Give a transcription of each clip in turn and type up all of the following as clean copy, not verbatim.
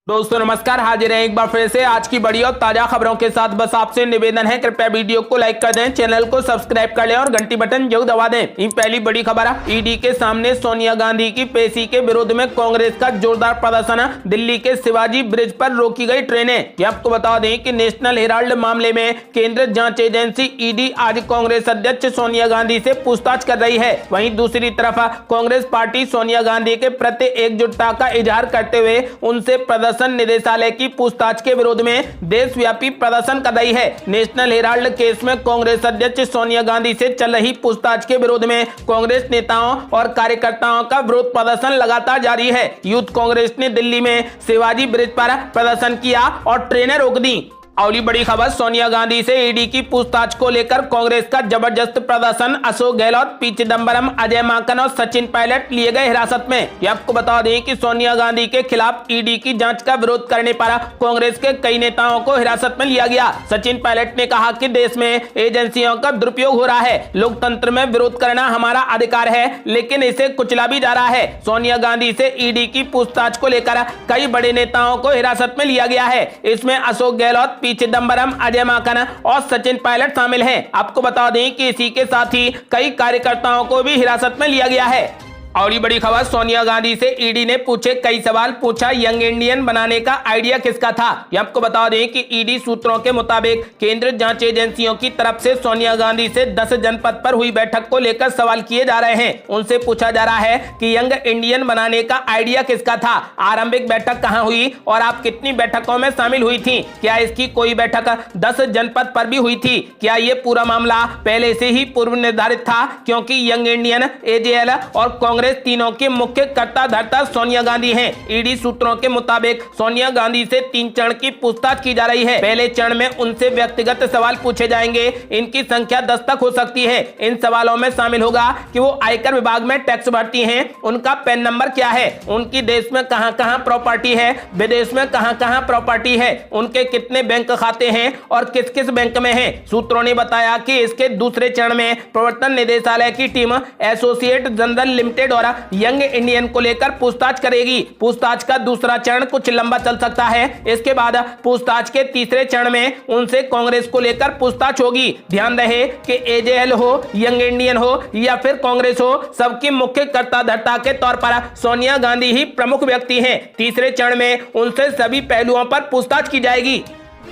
दोस्तों नमस्कार, हाजिर है एक बार फिर से आज की बड़ी और ताजा खबरों के साथ। बस आपसे निवेदन है, कृपया वीडियो को लाइक कर दें, चैनल को सब्सक्राइब कर लें और घंटी बटन जरूर दबा दें। पहली बड़ी खबर है, ईडी के सामने सोनिया गांधी की पेशी के विरोध में कांग्रेस का जोरदार प्रदर्शन। दिल्ली के शिवाजी ब्रिज पर रोकी गई ट्रेनें। आपको बता दें कि नेशनल हेराल्ड मामले में केंद्रीय जांच एजेंसी ईडी आज कांग्रेस अध्यक्ष सोनिया गांधी से पूछताछ कर रही है। वहीं दूसरी तरफ कांग्रेस पार्टी सोनिया गांधी के प्रति एकजुटता का इजहार करते हुए उनसे प्रदर्शन निदेशालय की पूछताछ के विरोध में देशव्यापी प्रदर्शन कर रही है। नेशनल हेराल्ड केस में कांग्रेस अध्यक्ष सोनिया गांधी से चल रही पूछताछ के विरोध में कांग्रेस नेताओं और कार्यकर्ताओं का विरोध प्रदर्शन लगातार जारी है। यूथ कांग्रेस ने दिल्ली में शिवाजी ब्रिज पर प्रदर्शन किया और ट्रेनें रोक दी। अगली बड़ी खबर, सोनिया गांधी से ईडी की पूछताछ को लेकर कांग्रेस का जबरदस्त प्रदर्शन। अशोक गहलोत, पी चिदंबरम, अजय माकन और सचिन पायलट लिए गए हिरासत में। आपको बता दें कि सोनिया गांधी के खिलाफ ईडी की जांच का विरोध करने पर कांग्रेस के कई नेताओं को हिरासत में लिया गया। सचिन पायलट ने कहा कि देश में एजेंसियों का दुरुपयोग हो रहा है। लोकतंत्र में विरोध करना हमारा अधिकार है, लेकिन इसे कुचला भी जा रहा है। सोनिया गांधी से ईडी की पूछताछ को लेकर कई बड़े नेताओं को हिरासत में लिया गया है। इसमें अशोक गहलोत, पी चिदंबरम, अजय माकन और सचिन पायलट शामिल हैं। आपको बता दें कि इसी के साथ ही कई कार्यकर्ताओं को भी हिरासत में लिया गया है। और ये बड़ी खबर, सोनिया गांधी से ईडी ने पूछे कई सवाल। पूछा, यंग इंडियन बनाने का आइडिया किसका था। ये आपको बता दें कि ईडी सूत्रों के मुताबिक केंद्रीय जांच एजेंसियों की तरफ से सोनिया गांधी से 10 जनपद पर हुई बैठक को लेकर सवाल किए जा रहे हैं। उनसे पूछा जा रहा है कि यंग इंडियन बनाने का आइडिया किसका था, आरंभिक बैठक कहाँ हुई और आप कितनी बैठकों में शामिल हुई थी, क्या इसकी कोई बैठक 10 जनपद पर भी हुई थी, क्या ये पूरा मामला पहले से ही पूर्व निर्धारित था, क्योंकि यंग इंडियन, एजेएल और कांग्रेस तीनों के मुख्य कर्ता धर्ता सोनिया गांधी हैं। ईडी सूत्रों के मुताबिक सोनिया गांधी से 3 चरण की पूछताछ की जा रही है। पहले चरण में उनसे व्यक्तिगत सवाल पूछे जाएंगे। इनकी संख्या 10 तक हो सकती है। इन सवालों में शामिल होगा कि वो आयकर विभाग में टैक्स भरती हैं, उनका पैन नंबर क्या है, उनकी देश में कहां कहां प्रॉपर्टी है, विदेश में कहां कहां प्रॉपर्टी है, उनके कितने बैंक खाते हैं और किस किस बैंक में है। सूत्रों ने बताया कि इसके दूसरे चरण में प्रवर्तन निदेशालय की टीम एसोसिएट जनरल लिमिटेड और यंग इंडियन को लेकर पूछताछ करेगी। पूछताछ का दूसरा चरण कुछ लंबा चल सकता है। इसके बाद पूछताछ के तीसरे चरण में उनसे कांग्रेस को लेकर पूछताछ होगी। ध्यान रहे कि एजेएल हो, यंग इंडियन हो या फिर कांग्रेस हो, सबकी मुख्य कर्ता धर्ता के तौर पर सोनिया गांधी ही प्रमुख व्यक्ति हैं। तीसरे चरण में उनसे सभी पहलुओं पर पूछताछ की जाएगी।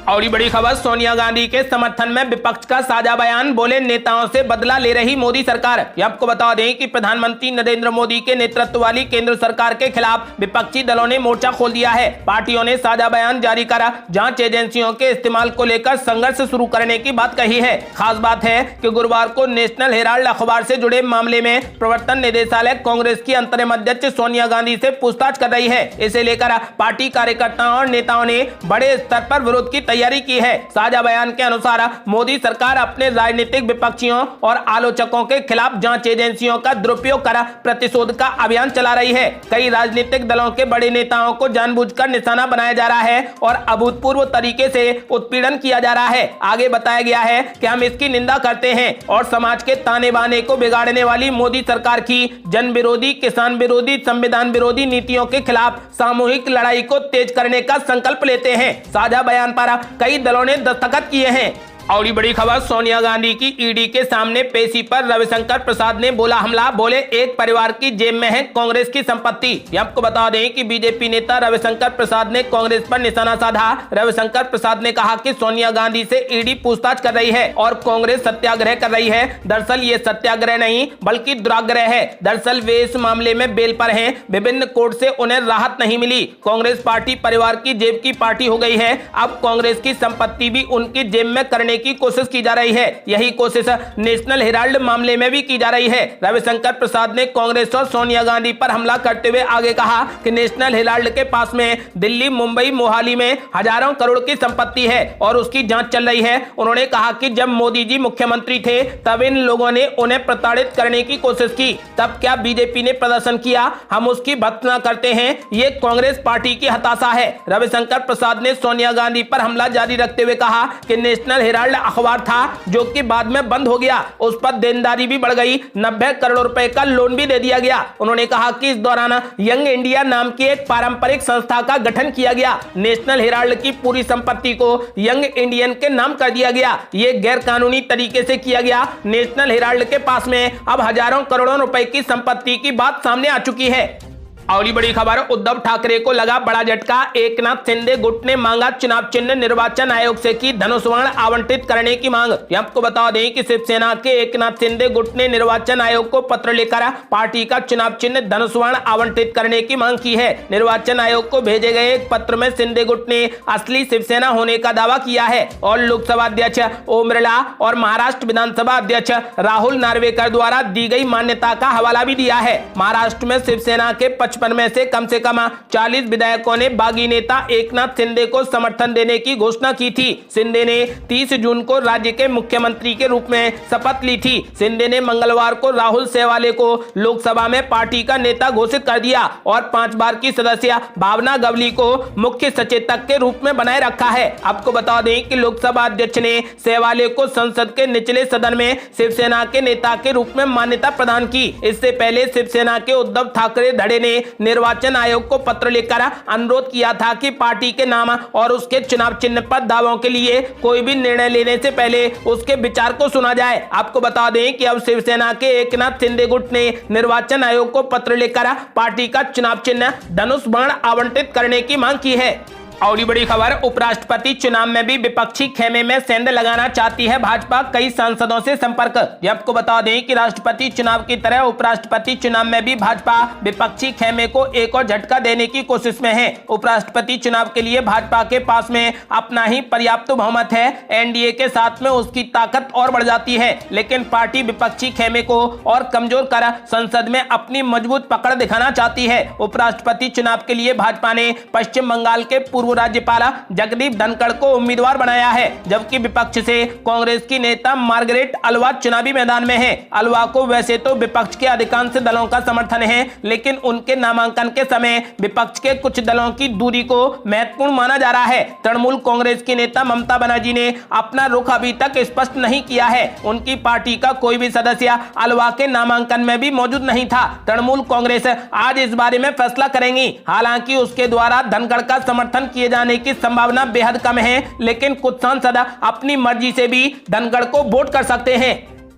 और ये बड़ी खबर, सोनिया गांधी के समर्थन में विपक्ष का साझा बयान। बोले, नेताओं से बदला ले रही मोदी सरकार। आपको बता दें कि प्रधानमंत्री नरेंद्र मोदी के नेतृत्व वाली केंद्र सरकार के खिलाफ विपक्षी दलों ने मोर्चा खोल दिया है। पार्टियों ने साझा बयान जारी कर जांच एजेंसियों के इस्तेमाल को लेकर संघर्ष शुरू करने की बात कही है। खास बात है कि गुरुवार को नेशनल हेराल्ड अखबार से जुड़े मामले में प्रवर्तन निदेशालय कांग्रेस की अंतरिम अध्यक्ष सोनिया गांधी से पूछताछ कर रही है। इसे लेकर पार्टी कार्यकर्ताओं और नेताओं ने बड़े स्तर पर विरोध की तैयारी की है। साझा बयान के अनुसार मोदी सरकार अपने राजनीतिक विपक्षियों और आलोचकों के खिलाफ जांच एजेंसियों का दुरुपयोग कर प्रतिशोध का अभियान चला रही है। कई राजनीतिक दलों के बड़े नेताओं को जानबूझकर निशाना बनाया जा रहा है और अभूतपूर्व तरीके से उत्पीड़न किया जा रहा है। आगे बताया गया है कि हम इसकी निंदा करते हैं और समाज के ताने बाने को बिगाड़ने वाली मोदी सरकार की जन विरोधी, किसान विरोधी, संविधान विरोधी नीतियों के खिलाफ सामूहिक लड़ाई को तेज करने का संकल्प लेते हैं। साझा बयान पर कई दलों ने दस्तखत किए हैं। और बड़ी खबर, सोनिया गांधी की ईडी के सामने पेशी पर रविशंकर प्रसाद ने बोला हमला। बोले, एक परिवार की जेब में है कांग्रेस की संपत्ति। आपको बता दें कि बीजेपी नेता रविशंकर प्रसाद ने कांग्रेस पर निशाना साधा। रविशंकर प्रसाद ने कहा कि सोनिया गांधी से ईडी पूछताछ कर रही है और कांग्रेस सत्याग्रह कर रही है। दरअसल ये सत्याग्रह नहीं बल्कि दुराग्रह है। दरअसल वे इस मामले में बेल पर हैं। विभिन्न कोर्ट से उन्हें राहत नहीं मिली। कांग्रेस पार्टी परिवार की जेब की पार्टी हो गई है। अब कांग्रेस की संपत्ति भी उनकी जेब में करने की कोशिश की जा रही है। यही कोशिश नेशनल हेराल्ड मामले में भी की जा रही है। रविशंकर प्रसाद ने कांग्रेस और सोनिया गांधी पर हमला करते हुए आगे कहा कि नेशनल हेराल्ड के पास में दिल्ली, मुंबई, मोहाली में हजारों करोड़ की संपत्ति है और उसकी जांच चल रही है। उन्होंने कहा कि जब मोदी जी मुख्यमंत्री थे तब इन लोगों ने उन्हें प्रताड़ित करने की कोशिश की। तब क्या बीजेपी ने प्रदर्शन किया? हम उसकी भर्त्सना करते हैं। ये कांग्रेस पार्टी की हताशा है। रविशंकर प्रसाद ने सोनिया गांधी पर हमला जारी रखते हुए कहा कि नेशनल हेराल्ड हेराल्ड अखबार था जो कि बाद में बंद हो गया, उस पर देनदारी भी बढ़ गई, 90 करोड़ रुपए का लोन भी दे दिया गया। उन्होंने कहा कि इस दौरान यंग इंडिया नाम की एक पारंपरिक संस्था का गठन किया गया। नेशनल हेराल्ड की पूरी संपत्ति को यंग इंडियन के नाम कर दिया गया। यह गैर कानूनी तरीके से किया गया। नेशनल हेराल्ड के पास में अब हजारों करोड़ों रुपए की संपत्ति की बात सामने आ चुकी है। अगली बड़ी खबर, उद्धव ठाकरे को लगा बड़ा झटका। एकनाथ शिंदे गुट ने मांगा चुनाव चिन्ह, निर्वाचन आयोग से की धनुष बाण आवंटित करने की मांग। आपको बता दें कि शिवसेना के एकनाथ शिंदे गुट ने निर्वाचन आयोग को पत्र लिखकर पार्टी का चुनाव चिन्ह धनुष बाण आवंटित करने की मांग की है। निर्वाचन आयोग को भेजे गए एक पत्र में शिंदे गुट ने असली शिवसेना होने का दावा किया है और लोकसभा अध्यक्ष ओम बिरला और महाराष्ट्र विधानसभा अध्यक्ष राहुल नार्वेकर द्वारा दी गई मान्यता का हवाला भी दिया है। महाराष्ट्र में शिवसेना के 55 में से कम 40 विधायकों ने बागी नेता एकनाथ शिंदे को समर्थन देने की घोषणा की थी। शिंदे ने 30 जून को राज्य के मुख्यमंत्री के रूप में शपथ ली थी। शिंदे ने मंगलवार को राहुल सेवाले को लोकसभा में पार्टी का नेता घोषित कर दिया और 5 बार की सदस्य भावना गवली को मुख्य सचेतक के रूप में बनाए रखा है। आपको बता दें कि लोकसभा अध्यक्ष ने सेवाले को संसद के निचले सदन में शिवसेना के नेता के रूप में मान्यता प्रदान की। इससे पहले शिवसेना के उद्धव ठाकरे धड़े ने निर्वाचन आयोग को पत्र लिखकर अनुरोध किया था कि पार्टी के नाम और उसके चुनाव चिन्ह पर दावों के लिए कोई भी निर्णय लेने से पहले उसके विचार को सुना जाए। आपको बता दें कि अब शिवसेना के एकनाथ शिंदे गुट ने निर्वाचन आयोग को पत्र लिखकर पार्टी का चुनाव चिन्ह धनुष बाण आवंटित करने की मांग की है। और बड़ी खबर, उपराष्ट्रपति चुनाव में भी विपक्षी खेमे में सेंध लगाना चाहती है भाजपा, कई सांसदों से संपर्क। आपको बता दें कि राष्ट्रपति चुनाव की तरह उपराष्ट्रपति चुनाव में भी भाजपा विपक्षी खेमे को एक और झटका देने की कोशिश में है। उपराष्ट्रपति चुनाव के लिए भाजपा के पास में अपना ही पर्याप्त बहुमत है। एनडीए के साथ में उसकी ताकत और बढ़ जाती है, लेकिन पार्टी विपक्षी खेमे को और कमजोर कर संसद में अपनी मजबूत पकड़ दिखाना चाहती है। उपराष्ट्रपति चुनाव के लिए भाजपा ने पश्चिम बंगाल के पूर्व राज्यपाल जगदीप धनखड़ को उम्मीदवार बनाया है, जबकि विपक्ष से कांग्रेस की नेता मार्गरेट अलवा चुनावी मैदान में है। अलवा को वैसे तो विपक्ष के अधिकांश दलों का समर्थन है, लेकिन उनके नामांकन के समय विपक्ष के कुछ दलों की दूरी को महत्वपूर्ण माना जा रहा है। तृणमूल कांग्रेस की नेता ममता बनर्जी ने अपना रुख अभी तक स्पष्ट नहीं किया है। उनकी पार्टी का कोई भी सदस्य अलवा के नामांकन में भी मौजूद नहीं था। तृणमूल कांग्रेस आज इस बारे में फैसला करेंगी। हालांकि उसके द्वारा धनखड़ का समर्थन किए जाने की संभावना बेहद कम है, लेकिन कुछ सांसद अपनी मर्जी से भी धनखड़ को वोट कर सकते हैं।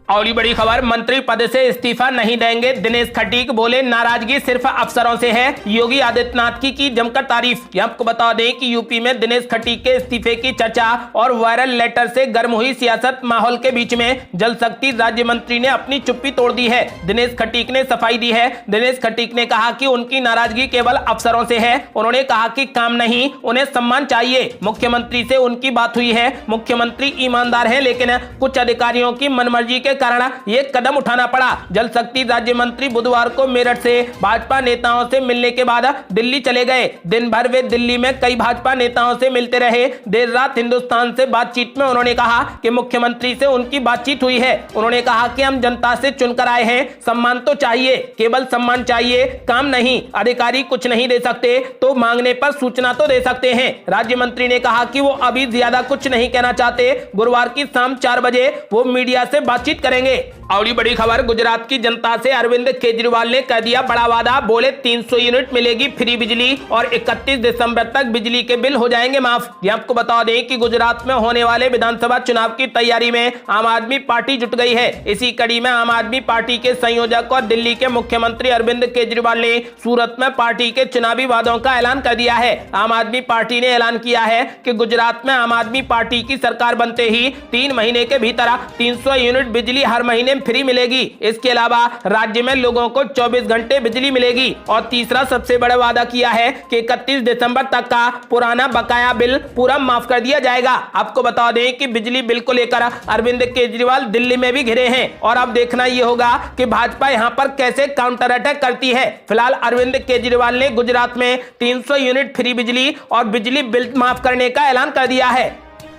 और बड़ी खबर, मंत्री पद से इस्तीफा नहीं देंगे दिनेश खटीक, बोले नाराजगी सिर्फ अफसरों से है। योगी आदित्यनाथ की जमकर तारीफ। आपको बता दें कि यूपी में दिनेश खटीक के इस्तीफे की चर्चा और वायरल लेटर से गर्म हुई सियासत माहौल के बीच में जल शक्ति राज्य मंत्री ने अपनी चुप्पी तोड़ दी है। दिनेश खटीक ने सफाई दी है। दिनेश खटीक ने कहा कि उनकी नाराजगी केवल अफसरों से है। उन्होंने कहा कि काम नहीं, उन्हें सम्मान चाहिए। मुख्यमंत्री से उनकी बात हुई है। मुख्यमंत्री ईमानदार है, लेकिन कुछ अधिकारियों की मनमर्जी के कारण ये कदम उठाना पड़ा। जल शक्ति राज्य मंत्री बुधवार को मेरठ से भाजपा नेताओं से मिलने के बाद दिल्ली चले गए। दिन भर वे दिल्ली में कई भाजपा नेताओं से मिलते रहे। देर रात हिंदुस्तान से बातचीत में उन्होंने कहा कि मुख्यमंत्री से उनकी बातचीत हुई है। उन्होंने कहा कि हम जनता से चुनकर आए हैं, सम्मान तो चाहिए, केवल सम्मान चाहिए, काम नहीं। अधिकारी कुछ नहीं दे सकते तो मांगने पर सूचना तो दे सकते हैं। राज्य मंत्री ने कहा कि वो अभी ज्यादा कुछ नहीं कहना चाहते। गुरुवार की शाम 4 बजे वो मीडिया से बातचीत करेंगे। और बड़ी खबर, गुजरात की जनता से अरविंद केजरीवाल ने कर दिया बड़ा वादा, बोले 300 यूनिट मिलेगी फ्री बिजली और 31 दिसंबर तक बिजली के बिल हो जाएंगे माफ। आपको बता दें कि गुजरात में होने वाले विधानसभा चुनाव की तैयारी में आम आदमी पार्टी जुट गई है। इसी कड़ी में आम आदमी पार्टी के संयोजक और दिल्ली के मुख्यमंत्री अरविंद केजरीवाल ने सूरत में पार्टी के चुनावी वादों का ऐलान कर दिया है। आम आदमी पार्टी ने ऐलान किया है कि गुजरात में आम आदमी पार्टी की सरकार बनते ही 3 महीने के भीतर 300 यूनिट बिजली हर महीने फ्री मिलेगी। इसके अलावा राज्य में लोगों को 24 घंटे बिजली मिलेगी। और तीसरा सबसे बड़ा वादा किया है कि 31 दिसंबर तक का पुराना बकाया बिल पूरा माफ कर दिया जाएगा। आपको बता दें कि बिजली बिल को लेकर अरविंद केजरीवाल दिल्ली में भी घिरे हैं और अब देखना यह होगा कि भाजपा यहां पर कैसे काउंटर अटैक करती है। फिलहाल अरविंद केजरीवाल ने गुजरात में 300 यूनिट फ्री बिजली और बिजली बिल माफ करने का ऐलान कर दिया है।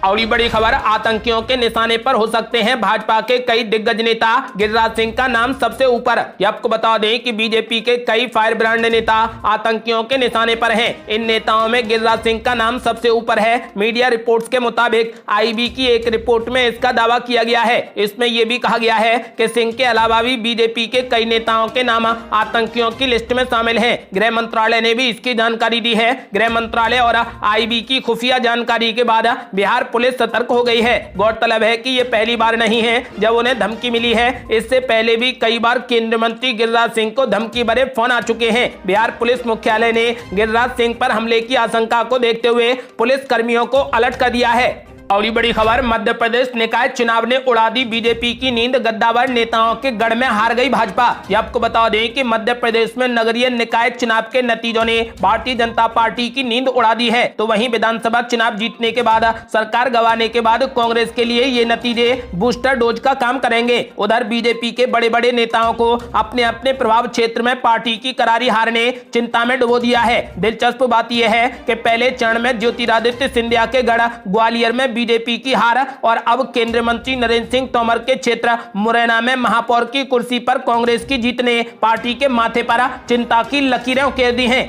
और ये बड़ी खबर, आतंकियों के निशाने पर हो सकते हैं भाजपा के कई दिग्गज नेता, गिरिराज सिंह का नाम सबसे ऊपर। आपको बता दें कि बीजेपी के कई फायर ब्रांड नेता आतंकियों के निशाने पर हैं। इन नेताओं में गिरिराज सिंह का नाम सबसे ऊपर है। मीडिया रिपोर्ट्स के मुताबिक आईबी की एक रिपोर्ट में इसका दावा किया गया है। इसमें यह भी कहा गया है कि सिंह के अलावा भी बीजेपी के कई नेताओं के नाम आतंकियों की लिस्ट में शामिल हैं। गृह मंत्रालय ने भी इसकी जानकारी दी है। गृह मंत्रालय और आईबी की खुफिया जानकारी के बाद बिहार पुलिस सतर्क हो गई है। गौरतलब है कि यह पहली बार नहीं है जब उन्हें धमकी मिली है। इससे पहले भी कई बार केंद्रीय मंत्री गिरिराज सिंह को धमकी भरे फोन आ चुके हैं। बिहार पुलिस मुख्यालय ने गिरिराज सिंह पर हमले की आशंका को देखते हुए पुलिस कर्मियों को अलर्ट कर दिया है। और ये बड़ी खबर, मध्य प्रदेश निकाय चुनाव ने उड़ा दी बीजेपी की नींद, गद्दावर नेताओं के गढ़ में हार गई भाजपा। ये आपको बता दें कि मध्य प्रदेश में नगरीय निकाय चुनाव के नतीजों ने भारतीय जनता पार्टी की नींद उड़ा दी है। तो वहीं विधानसभा चुनाव जीतने के बाद, सरकार गंवाने के बाद कांग्रेस के लिए ये नतीजे बूस्टर डोज का काम करेंगे। उधर बीजेपी के बड़े बड़े नेताओं को अपने अपने प्रभाव क्षेत्र में पार्टी की करारी हार ने चिंता में डुबो दिया है। दिलचस्प बात यह है कि पहले चरण में ज्योतिरादित्य सिंधिया के गढ़ ग्वालियर में बीजेपी की हार और अब केंद्रीय मंत्री नरेंद्र सिंह तोमर के क्षेत्र मुरैना में महापौर की कुर्सी पर कांग्रेस की जीत ने पार्टी के माथे पर चिंता की लकीरें उकेर दी हैं।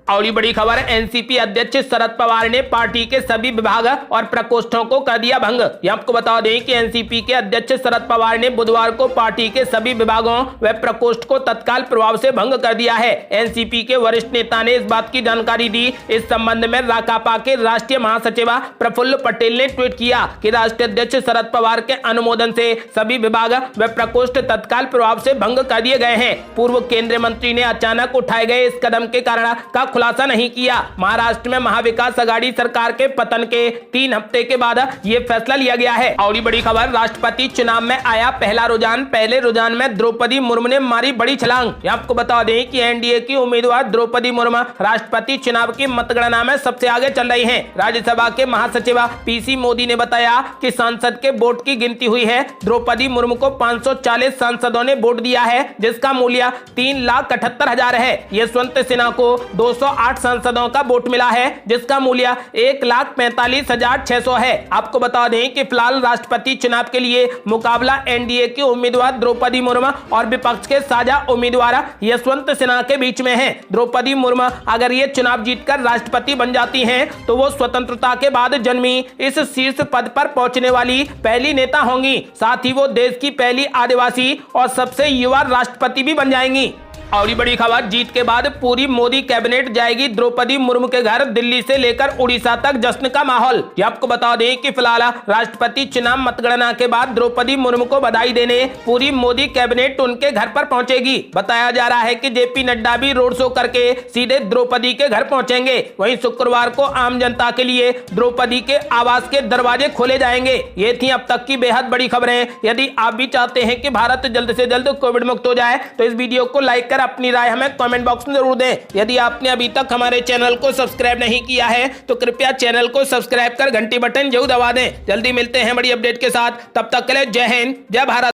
और ये बड़ी खबर, एनसीपी अध्यक्ष शरद पवार ने पार्टी के सभी विभाग और प्रकोष्ठों को कर दिया भंग। ये आपको बता दें कि एनसीपी के अध्यक्ष शरद पवार ने बुधवार को पार्टी के सभी विभागों व प्रकोष्ठ को तत्काल प्रभाव से भंग कर दिया है। एनसीपी के वरिष्ठ नेता ने इस बात की जानकारी दी। इस संबंध में राकापा के राष्ट्रीय महासचिव प्रफुल्ल पटेल ने ट्वीट किया कि राष्ट्रीय अध्यक्ष शरद पवार के अनुमोदन से सभी विभाग व प्रकोष्ठ तत्काल प्रभाव से भंग कर दिए गए हैं। पूर्व केंद्रीय मंत्री ने अचानक उठाए गए इस कदम के कारण का खुलासा नहीं किया। महाराष्ट्र में महाविकास अघाड़ी सरकार के पतन के 3 हफ्ते के बाद यह फैसला लिया गया है। और ये बड़ी खबर, राष्ट्रपति चुनाव में आया पहला रुझान, पहले रुझान में द्रौपदी मुर्मू ने मारी बड़ी छलांग। आपको बता दें कि एनडीए की उम्मीदवार द्रौपदी मुर्मू राष्ट्रपति चुनाव की मतगणना में सबसे आगे चल रही हैं। राज्यसभा के महासचिव पीसी मोदी ने बताया कि सांसद के वोट की गिनती हुई है। द्रौपदी मुर्मू को 540 सांसदों ने वोट दिया है, जिसका मूल्य 3,78,000 है। यशवंत सिन्हा को 208 सांसदों का वोट मिला है, जिसका मूल्य 1,45,600 है। आपको बता दें कि फिलहाल राष्ट्रपति चुनाव के लिए मुकाबला एनडीए की उम्मीदवार द्रौपदी मुर्मू और विपक्ष के साझा उम्मीदवार यशवंत सिन्हा के बीच में है। द्रौपदी मुर्मू अगर ये चुनाव जीतकर राष्ट्रपति बन जाती हैं, तो वो स्वतंत्रता के बाद जन्मी इस शीर्ष पद पर पहुंचने वाली पहली नेता होंगी। साथ ही वो देश की पहली आदिवासी और सबसे युवा राष्ट्रपति भी बन जाएंगी। और ये बड़ी खबर, जीत के बाद पूरी मोदी कैबिनेट जाएगी द्रौपदी मुर्मू के घर। दिल्ली से लेकर उड़ीसा तक जश्न का माहौल। ये आपको बता दें कि फिलहाल राष्ट्रपति चुनाव मतगणना के बाद द्रौपदी मुर्मू को बधाई देने पूरी मोदी कैबिनेट उनके घर पर पहुंचेगी। बताया जा रहा है कि जेपी नड्डा भी रोड शो करके सीधे द्रौपदी के घर पहुंचेंगे। वहीं शुक्रवार को आम जनता के लिए द्रौपदी के आवास के दरवाजे खोले जाएंगे। ये थी अब तक की बेहद बड़ी खबरें। यदि आप भी चाहते हैं कि भारत जल्द से जल्द कोविड मुक्त हो जाए, तो इस वीडियो को लाइक अपनी राय हमें कमेंट बॉक्स में जरूर दें। यदि आपने अभी तक हमारे चैनल को सब्सक्राइब नहीं किया है, तो कृपया चैनल को सब्सक्राइब कर घंटी बटन जरूर दबा दें। जल्दी मिलते हैं बड़ी अपडेट के साथ। तब तक के लिए जय हिंद, जय भारत।